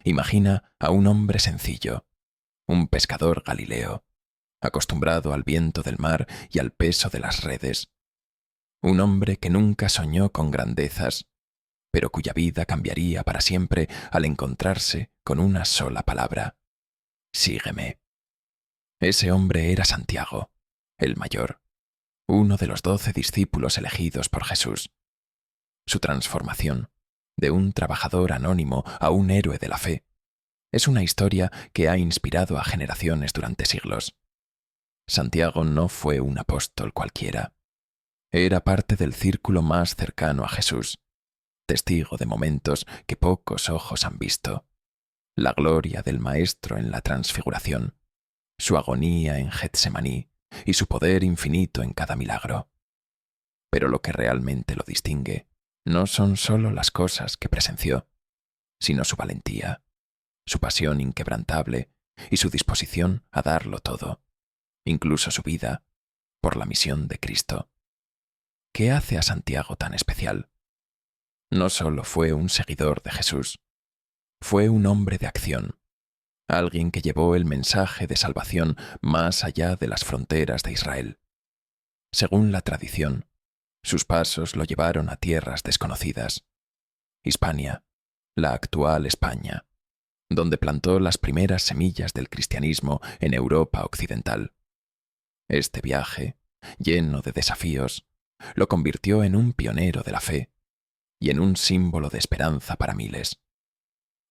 Imagina a un hombre sencillo, un pescador galileo, acostumbrado al viento del mar y al peso de las redes. Un hombre que nunca soñó con grandezas, pero cuya vida cambiaría para siempre al encontrarse con una sola palabra: sígueme. Ese hombre era Santiago, el mayor, uno de los 12 discípulos elegidos por Jesús. Su transformación, de un trabajador anónimo a un héroe de la fe, es una historia que ha inspirado a generaciones durante siglos. Santiago no fue un apóstol cualquiera. Era parte del círculo más cercano a Jesús, testigo de momentos que pocos ojos han visto: la gloria del Maestro en la transfiguración, su agonía en Getsemaní y su poder infinito en cada milagro. Pero lo que realmente lo distingue no son solo las cosas que presenció, sino su valentía, su pasión inquebrantable y su disposición a darlo todo, incluso su vida, por la misión de Cristo. ¿Qué hace a Santiago tan especial? No solo fue un seguidor de Jesús, fue un hombre de acción, alguien que llevó el mensaje de salvación más allá de las fronteras de Israel. Según la tradición, sus pasos lo llevaron a tierras desconocidas: Hispania, la actual España, donde plantó las primeras semillas del cristianismo en Europa occidental. Este viaje, lleno de desafíos, lo convirtió en un pionero de la fe y en un símbolo de esperanza para miles.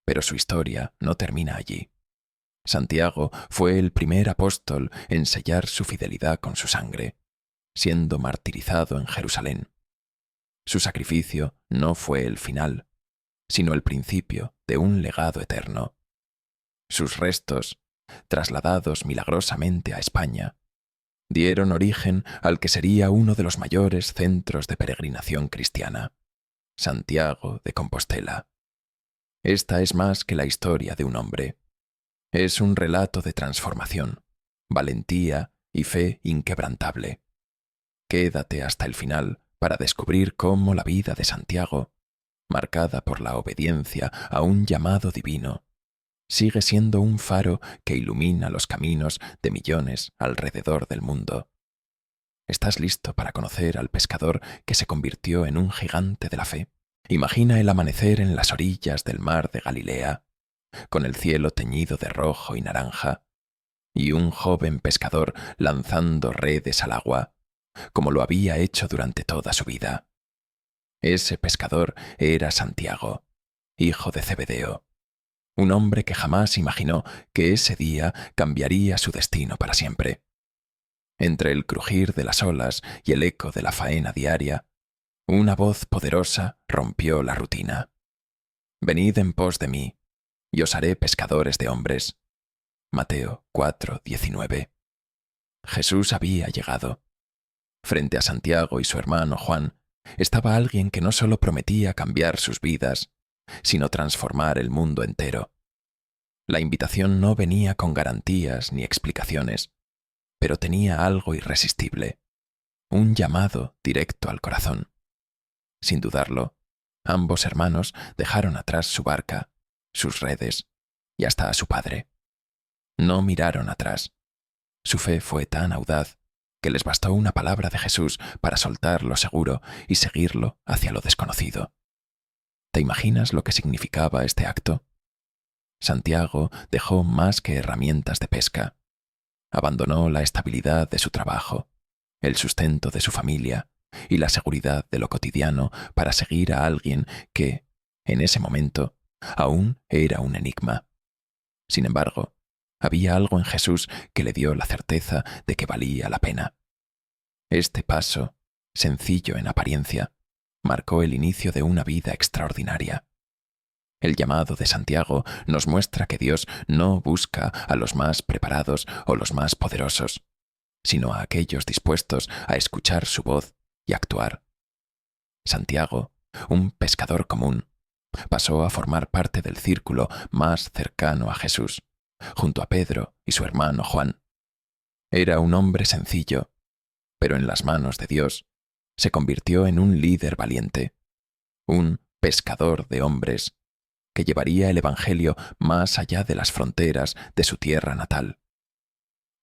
Pero su historia no termina allí. Santiago fue el primer apóstol en sellar su fidelidad con su sangre, siendo martirizado en Jerusalén. Su sacrificio no fue el final, sino el principio de un legado eterno. Sus restos, trasladados milagrosamente a España, dieron origen al que sería uno de los mayores centros de peregrinación cristiana: Santiago de Compostela. Esta es más que la historia de un hombre. Es un relato de transformación, valentía y fe inquebrantable. Quédate hasta el final para descubrir cómo la vida de Santiago, marcada por la obediencia a un llamado divino, sigue siendo un faro que ilumina los caminos de millones alrededor del mundo. ¿Estás listo para conocer al pescador que se convirtió en un gigante de la fe? Imagina el amanecer en las orillas del mar de Galilea, con el cielo teñido de rojo y naranja, y un joven pescador lanzando redes al agua, como lo había hecho durante toda su vida. Ese pescador era Santiago, hijo de Zebedeo, un hombre que jamás imaginó que ese día cambiaría su destino para siempre. Entre el crujir de las olas y el eco de la faena diaria, una voz poderosa rompió la rutina: «Venid en pos de mí, y os haré pescadores de hombres». Mateo 4:19. Jesús había llegado. Frente a Santiago y su hermano Juan estaba alguien que no solo prometía cambiar sus vidas, sino transformar el mundo entero. La invitación no venía con garantías ni explicaciones, pero tenía algo irresistible: un llamado directo al corazón. Sin dudarlo, ambos hermanos dejaron atrás su barca, sus redes y hasta a su padre. No miraron atrás. Su fe fue tan audaz que les bastó una palabra de Jesús para soltar lo seguro y seguirlo hacia lo desconocido. ¿Te imaginas lo que significaba este acto? Santiago dejó más que herramientas de pesca. Abandonó la estabilidad de su trabajo, el sustento de su familia y la seguridad de lo cotidiano para seguir a alguien que, en ese momento, aún era un enigma. Sin embargo, había algo en Jesús que le dio la certeza de que valía la pena. Este paso, sencillo en apariencia, marcó el inicio de una vida extraordinaria. El llamado de Santiago nos muestra que Dios no busca a los más preparados o los más poderosos, sino a aquellos dispuestos a escuchar su voz y actuar. Santiago, un pescador común, pasó a formar parte del círculo más cercano a Jesús, junto a Pedro y su hermano Juan. Era un hombre sencillo, pero en las manos de Dios se convirtió en un líder valiente, un pescador de hombres que llevaría el Evangelio más allá de las fronteras de su tierra natal.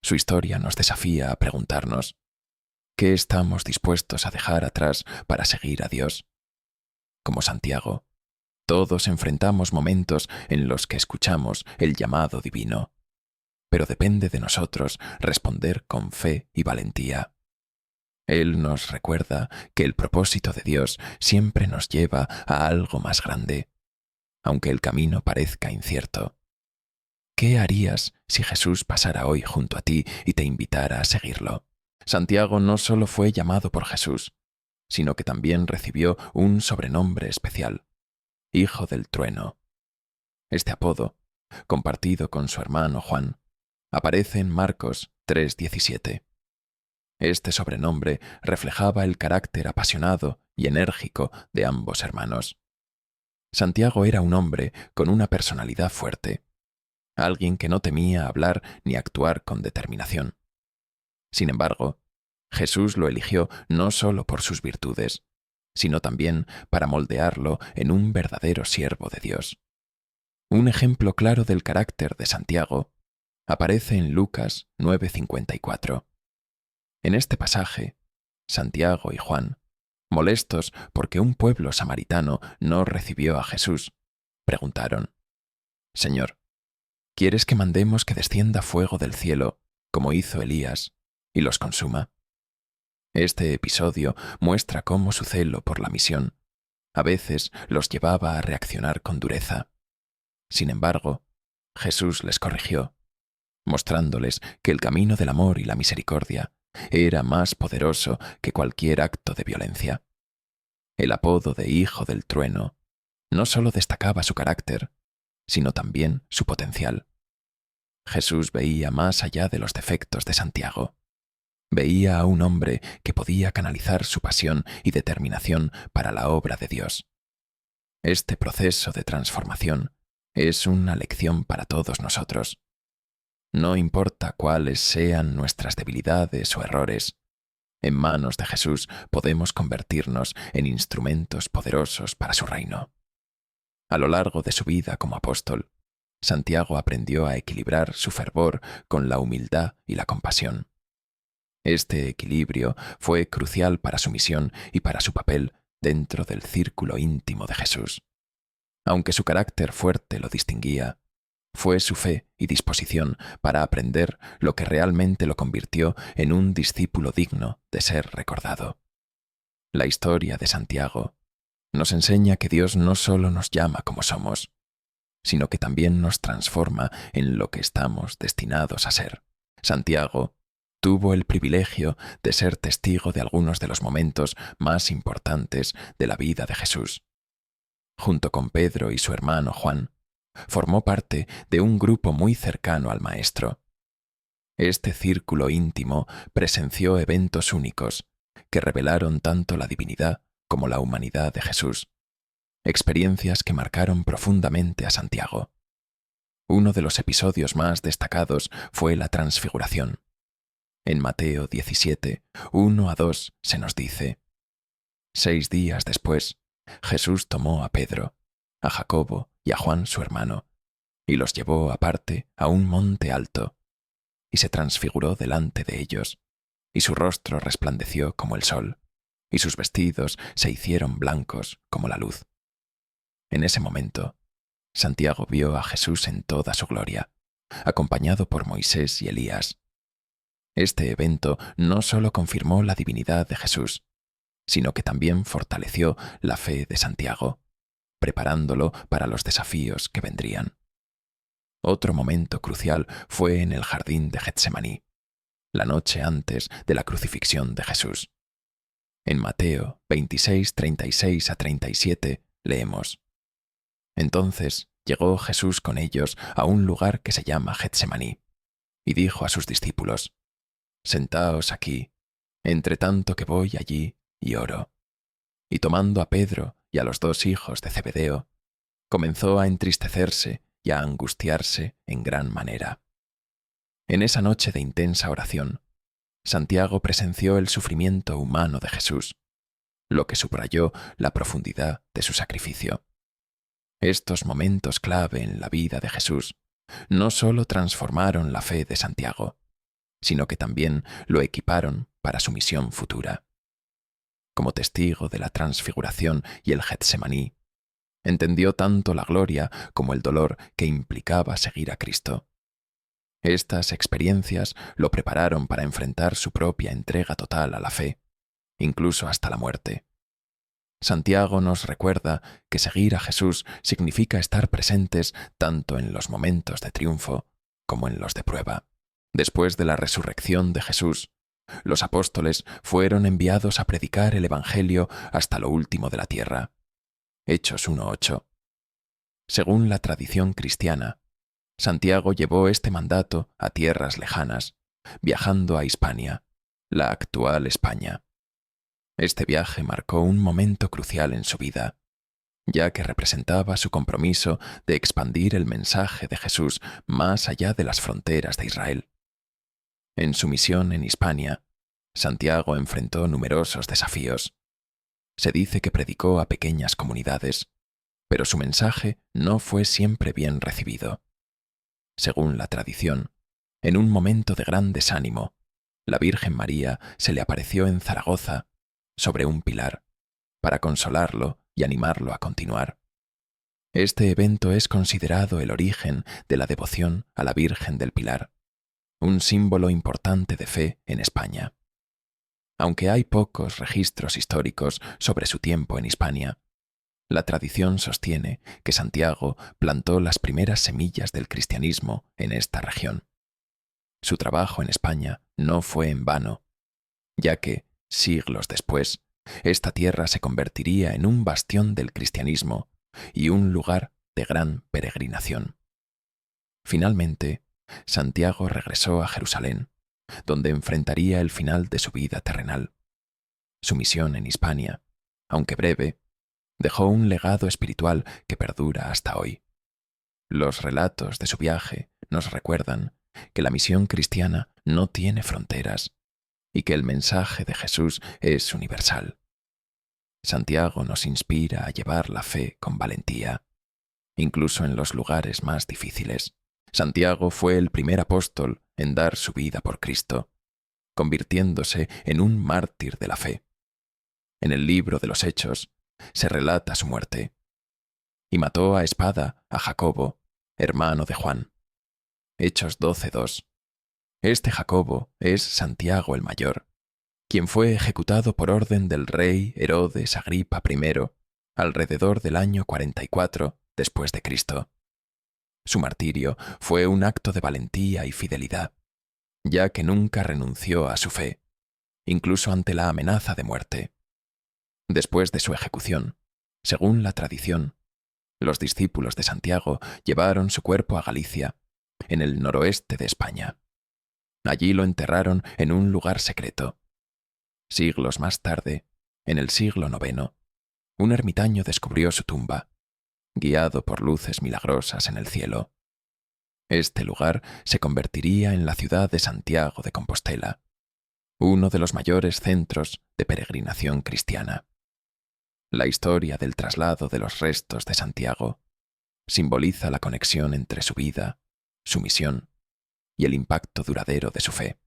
Su historia nos desafía a preguntarnos, ¿qué estamos dispuestos a dejar atrás para seguir a Dios? Como Santiago, todos enfrentamos momentos en los que escuchamos el llamado divino, pero depende de nosotros responder con fe y valentía. Él nos recuerda que el propósito de Dios siempre nos lleva a algo más grande, aunque el camino parezca incierto. ¿Qué harías si Jesús pasara hoy junto a ti y te invitara a seguirlo? Santiago no solo fue llamado por Jesús, sino que también recibió un sobrenombre especial, Hijo del Trueno. Este apodo, compartido con su hermano Juan, aparece en Marcos 3:17. Este sobrenombre reflejaba el carácter apasionado y enérgico de ambos hermanos. Santiago era un hombre con una personalidad fuerte, alguien que no temía hablar ni actuar con determinación. Sin embargo, Jesús lo eligió no solo por sus virtudes, sino también para moldearlo en un verdadero siervo de Dios. Un ejemplo claro del carácter de Santiago aparece en Lucas 9:54. En este pasaje, Santiago y Juan, molestos porque un pueblo samaritano no recibió a Jesús, preguntaron, «Señor, ¿quieres que mandemos que descienda fuego del cielo, como hizo Elías, y los consuma?» Este episodio muestra cómo su celo por la misión a veces los llevaba a reaccionar con dureza. Sin embargo, Jesús les corrigió, mostrándoles que el camino del amor y la misericordia era más poderoso que cualquier acto de violencia. El apodo de Hijo del Trueno no solo destacaba su carácter, sino también su potencial. Jesús veía más allá de los defectos de Santiago. Veía a un hombre que podía canalizar su pasión y determinación para la obra de Dios. Este proceso de transformación es una lección para todos nosotros. No importa cuáles sean nuestras debilidades o errores, en manos de Jesús podemos convertirnos en instrumentos poderosos para su reino. A lo largo de su vida como apóstol, Santiago aprendió a equilibrar su fervor con la humildad y la compasión. Este equilibrio fue crucial para su misión y para su papel dentro del círculo íntimo de Jesús. Aunque su carácter fuerte lo distinguía, fue su fe y disposición para aprender lo que realmente lo convirtió en un discípulo digno de ser recordado. La historia de Santiago nos enseña que Dios no solo nos llama como somos, sino que también nos transforma en lo que estamos destinados a ser. Santiago tuvo el privilegio de ser testigo de algunos de los momentos más importantes de la vida de Jesús. Junto con Pedro y su hermano Juan, formó parte de un grupo muy cercano al Maestro. Este círculo íntimo presenció eventos únicos que revelaron tanto la divinidad como la humanidad de Jesús, experiencias que marcaron profundamente a Santiago. Uno de los episodios más destacados fue la Transfiguración. En Mateo 17, 1-2 se nos dice: 6 días después, Jesús tomó a Pedro, a Jacobo y a Juan su hermano, y los llevó aparte a un monte alto, y se transfiguró delante de ellos, y su rostro resplandeció como el sol, y sus vestidos se hicieron blancos como la luz. En ese momento, Santiago vio a Jesús en toda su gloria, acompañado por Moisés y Elías. Este evento no solo confirmó la divinidad de Jesús, sino que también fortaleció la fe de Santiago, preparándolo para los desafíos que vendrían. Otro momento crucial fue en el jardín de Getsemaní, la noche antes de la crucifixión de Jesús. En Mateo 26, 36-37 leemos: Entonces llegó Jesús con ellos a un lugar que se llama Getsemaní, y dijo a sus discípulos: Sentaos aquí, entre tanto que voy allí y oro. Y tomando a Pedro y a los 2 hijos de Zebedeo, comenzó a entristecerse y a angustiarse en gran manera. En esa noche de intensa oración, Santiago presenció el sufrimiento humano de Jesús, lo que subrayó la profundidad de su sacrificio. Estos momentos clave en la vida de Jesús no solo transformaron la fe de Santiago, sino que también lo equiparon para su misión futura. Como testigo de la transfiguración y el Getsemaní, entendió tanto la gloria como el dolor que implicaba seguir a Cristo. Estas experiencias lo prepararon para enfrentar su propia entrega total a la fe, incluso hasta la muerte. Santiago nos recuerda que seguir a Jesús significa estar presentes tanto en los momentos de triunfo como en los de prueba. Después de la resurrección de Jesús, los apóstoles fueron enviados a predicar el Evangelio hasta lo último de la tierra. Hechos 1:8. Según la tradición cristiana, Santiago llevó este mandato a tierras lejanas, viajando a Hispania, la actual España. Este viaje marcó un momento crucial en su vida, ya que representaba su compromiso de expandir el mensaje de Jesús más allá de las fronteras de Israel. En su misión en Hispania, Santiago enfrentó numerosos desafíos. Se dice que predicó a pequeñas comunidades, pero su mensaje no fue siempre bien recibido. Según la tradición, en un momento de gran desánimo, la Virgen María se le apareció en Zaragoza, sobre un pilar, para consolarlo y animarlo a continuar. Este evento es considerado el origen de la devoción a la Virgen del Pilar, un símbolo importante de fe en España. Aunque hay pocos registros históricos sobre su tiempo en Hispania, la tradición sostiene que Santiago plantó las primeras semillas del cristianismo en esta región. Su trabajo en España no fue en vano, ya que, siglos después, esta tierra se convertiría en un bastión del cristianismo y un lugar de gran peregrinación. Finalmente, Santiago regresó a Jerusalén, donde enfrentaría el final de su vida terrenal. Su misión en Hispania, aunque breve, dejó un legado espiritual que perdura hasta hoy. Los relatos de su viaje nos recuerdan que la misión cristiana no tiene fronteras y que el mensaje de Jesús es universal. Santiago nos inspira a llevar la fe con valentía, incluso en los lugares más difíciles. Santiago fue el primer apóstol en dar su vida por Cristo, convirtiéndose en un mártir de la fe. En el libro de los Hechos se relata su muerte. Y mató a espada a Jacobo, hermano de Juan. Hechos 12:2. Este Jacobo es Santiago el Mayor, quien fue ejecutado por orden del rey Herodes Agripa I alrededor del año 44 después de Cristo. Su martirio fue un acto de valentía y fidelidad, ya que nunca renunció a su fe, incluso ante la amenaza de muerte. Después de su ejecución, según la tradición, los discípulos de Santiago llevaron su cuerpo a Galicia, en el noroeste de España. Allí lo enterraron en un lugar secreto. Siglos más tarde, en el siglo IX, un ermitaño descubrió su tumba, guiado por luces milagrosas en el cielo. Este lugar se convertiría en la ciudad de Santiago de Compostela, uno de los mayores centros de peregrinación cristiana. La historia del traslado de los restos de Santiago simboliza la conexión entre su vida, su misión y el impacto duradero de su fe.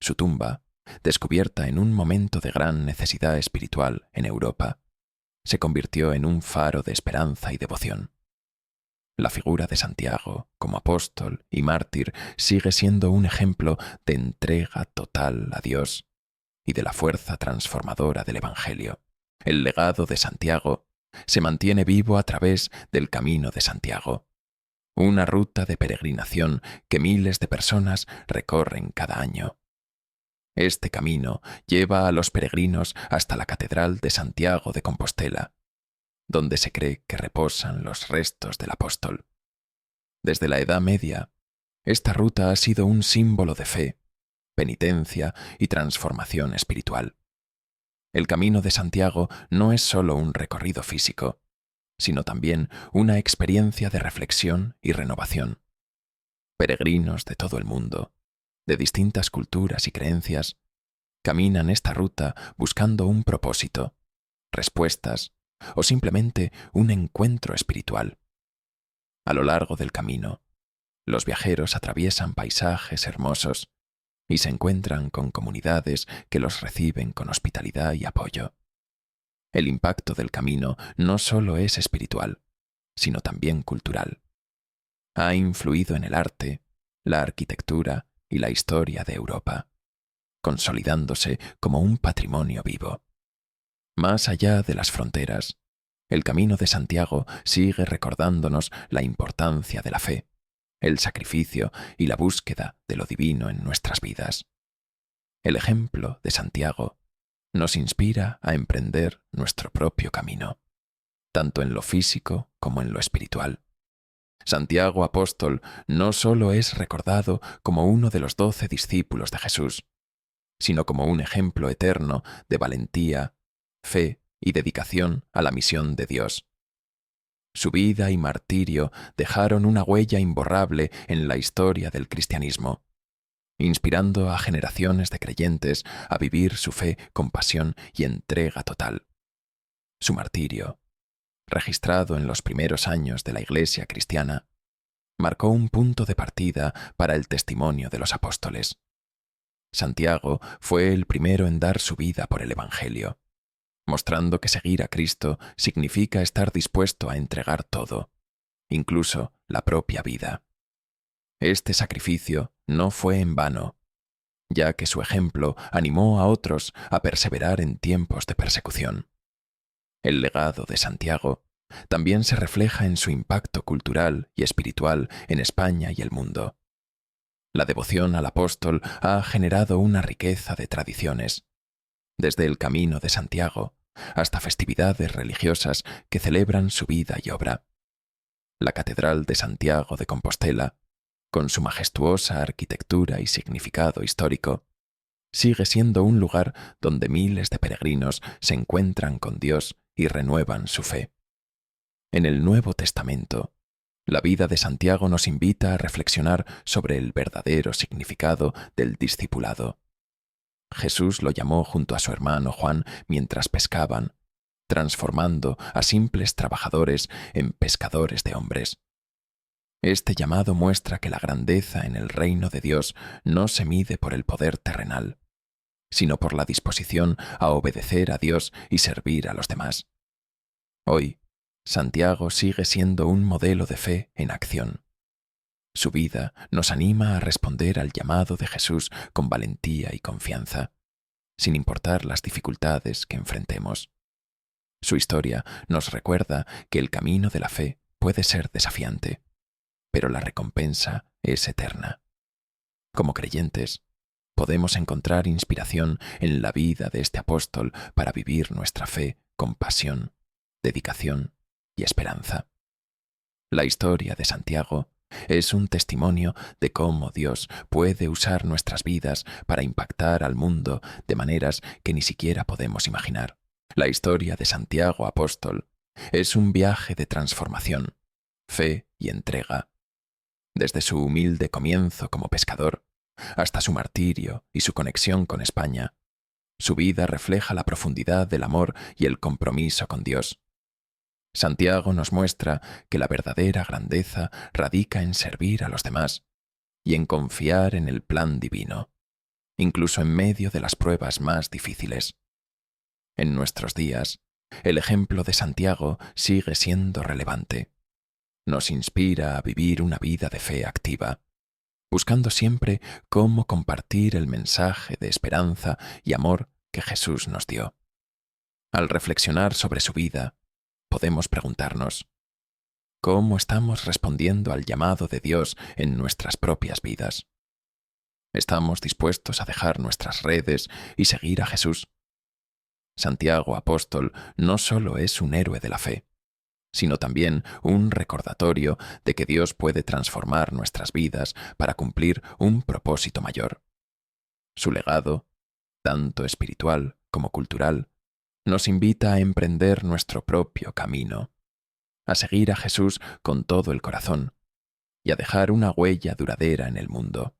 Su tumba, descubierta en un momento de gran necesidad espiritual en Europa, se convirtió en un faro de esperanza y devoción. La figura de Santiago, como apóstol y mártir, sigue siendo un ejemplo de entrega total a Dios y de la fuerza transformadora del Evangelio. El legado de Santiago se mantiene vivo a través del Camino de Santiago, una ruta de peregrinación que miles de personas recorren cada año. Este camino lleva a los peregrinos hasta la Catedral de Santiago de Compostela, donde se cree que reposan los restos del apóstol. Desde la Edad Media, esta ruta ha sido un símbolo de fe, penitencia y transformación espiritual. El Camino de Santiago no es solo un recorrido físico, sino también una experiencia de reflexión y renovación. Peregrinos de todo el mundo, de distintas culturas y creencias, caminan esta ruta buscando un propósito, respuestas o simplemente un encuentro espiritual. A lo largo del camino, los viajeros atraviesan paisajes hermosos y se encuentran con comunidades que los reciben con hospitalidad y apoyo. El impacto del camino no solo es espiritual, sino también cultural. Ha influido en el arte, la arquitectura y la historia de Europa, consolidándose como un patrimonio vivo. Más allá de las fronteras, el Camino de Santiago sigue recordándonos la importancia de la fe, el sacrificio y la búsqueda de lo divino en nuestras vidas. El ejemplo de Santiago nos inspira a emprender nuestro propio camino, tanto en lo físico como en lo espiritual. Santiago apóstol no solo es recordado como uno de los 12 discípulos de Jesús, sino como un ejemplo eterno de valentía, fe y dedicación a la misión de Dios. Su vida y martirio dejaron una huella imborrable en la historia del cristianismo, inspirando a generaciones de creyentes a vivir su fe con pasión y entrega total. Su martirio, registrado en los primeros años de la Iglesia cristiana, marcó un punto de partida para el testimonio de los apóstoles. Santiago fue el primero en dar su vida por el Evangelio, mostrando que seguir a Cristo significa estar dispuesto a entregar todo, incluso la propia vida. Este sacrificio no fue en vano, ya que su ejemplo animó a otros a perseverar en tiempos de persecución. El legado de Santiago también se refleja en su impacto cultural y espiritual en España y el mundo. La devoción al apóstol ha generado una riqueza de tradiciones, desde el Camino de Santiago hasta festividades religiosas que celebran su vida y obra. La Catedral de Santiago de Compostela, con su majestuosa arquitectura y significado histórico, sigue siendo un lugar donde miles de peregrinos se encuentran con Dios y renuevan su fe. En el Nuevo Testamento, la vida de Santiago nos invita a reflexionar sobre el verdadero significado del discipulado. Jesús lo llamó junto a su hermano Juan mientras pescaban, transformando a simples trabajadores en pescadores de hombres. Este llamado muestra que la grandeza en el reino de Dios no se mide por el poder terrenal, sino por la disposición a obedecer a Dios y servir a los demás. Hoy, Santiago sigue siendo un modelo de fe en acción. Su vida nos anima a responder al llamado de Jesús con valentía y confianza, sin importar las dificultades que enfrentemos. Su historia nos recuerda que el camino de la fe puede ser desafiante, pero la recompensa es eterna. Como creyentes, podemos encontrar inspiración en la vida de este apóstol para vivir nuestra fe con pasión, dedicación y esperanza. La historia de Santiago es un testimonio de cómo Dios puede usar nuestras vidas para impactar al mundo de maneras que ni siquiera podemos imaginar. La historia de Santiago apóstol es un viaje de transformación, fe y entrega. Desde su humilde comienzo como pescador hasta su martirio y su conexión con España, su vida refleja la profundidad del amor y el compromiso con Dios. Santiago nos muestra que la verdadera grandeza radica en servir a los demás y en confiar en el plan divino, incluso en medio de las pruebas más difíciles. En nuestros días, el ejemplo de Santiago sigue siendo relevante. Nos inspira a vivir una vida de fe activa, buscando siempre cómo compartir el mensaje de esperanza y amor que Jesús nos dio. Al reflexionar sobre su vida, podemos preguntarnos, ¿cómo estamos respondiendo al llamado de Dios en nuestras propias vidas? ¿Estamos dispuestos a dejar nuestras redes y seguir a Jesús? Santiago apóstol no solo es un héroe de la fe, sino también un recordatorio de que Dios puede transformar nuestras vidas para cumplir un propósito mayor. Su legado, tanto espiritual como cultural, nos invita a emprender nuestro propio camino, a seguir a Jesús con todo el corazón y a dejar una huella duradera en el mundo.